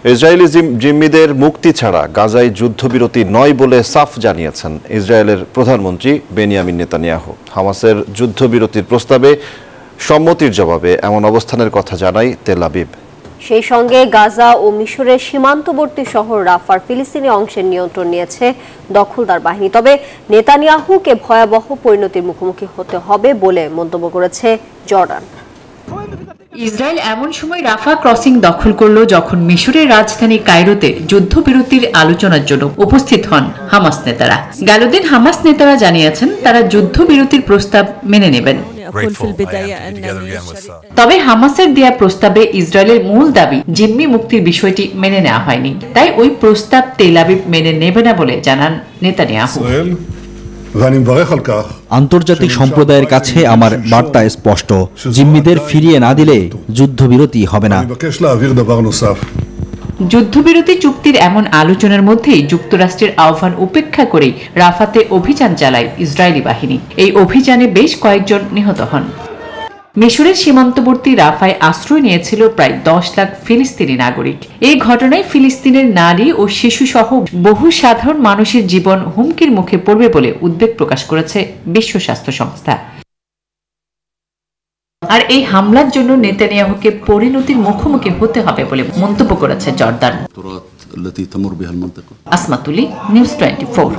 Israeli জিম্মিদের মুক্তি ছাড়া গাজায় যুদ্ধবিরতি নয় বলে সাফ জানিয়েছেন ইসরায়েলের প্রধানমন্ত্রী বেনিয়ামিন নেতানিয়াহু। হামাসের যুদ্ধবিরতির প্রস্তাবে সম্মতির জবাবে এমন অবস্থানের কথা জানায় তেল আবিব। সেই সঙ্গে গাজা ও মিশরের সীমান্তবর্তী শহর রাফার ফিলিস্তিনি অংশের নিয়ন্ত্রণ নিয়েছে দখলদার বাহিনী। তবে নেতানিয়াহুকে ভয়াবহ পরিণতির মুখোমুখি হতে হবে বলে মন্তব্য করেছে জর্ডান। ইসরায়েল এমন সময় রাফা ক্রসিং দখল করল যখন মিশরের রাজধানী কায়রোতে যুদ্ধবিরতির আলোচনার জন্য উপস্থিত হন হামাস নেতারা। গেলদিন হামাস নেতারা জানিয়েছেন তারা যুদ্ধবিরতির প্রস্তাব মেনে নেবেন। তবে হামাসের দেয়া প্রস্তাবে ইসরায়েলের মূল দাবি জিম্মি মুক্তির বিষয়টি মেনে নেওয়া হয়নি, তাই ওই প্রস্তাব তেল আবিব মেনে নেবে না বলে জানান নেতানিয়াহু। আন্তর্জাতিক সম্প্রদায়ের কাছে আমার বার্তা স্পষ্ট, জিম্মিদের ফিরিয়ে না দিলে যুদ্ধবিরতি হবে না। যুদ্ধবিরতি চুক্তির এমন আলোচনার মধ্যেই যুক্তরাষ্ট্রের আহ্বান উপেক্ষা করে রাফাতে অভিযান চালায় ইসরায়েলি বাহিনী। এই অভিযানে বেশ কয়েকজন নিহত হন। মিশরের সীমান্তবর্তী রাফায় আশ্রয় নিয়েছিল প্রায় 10 লাখ ফিলিস্তিনি নাগরিক। এই ঘটনায় ফিলিস্তিনের নারী ও শিশু সহ বহু সাধারণ মানুষের জীবন হুমকির মুখে পড়বে বলে উদ্বেগ প্রকাশ করেছে বিশ্ব স্বাস্থ্য সংস্থা। আর এই হামলার জন্য নেতানিয়াহুকে পরিণতির মুখোমুখি হতে হবে বলে মন্তব্য করেছে জর্দান। আসমাতুলি, নিউজ 24।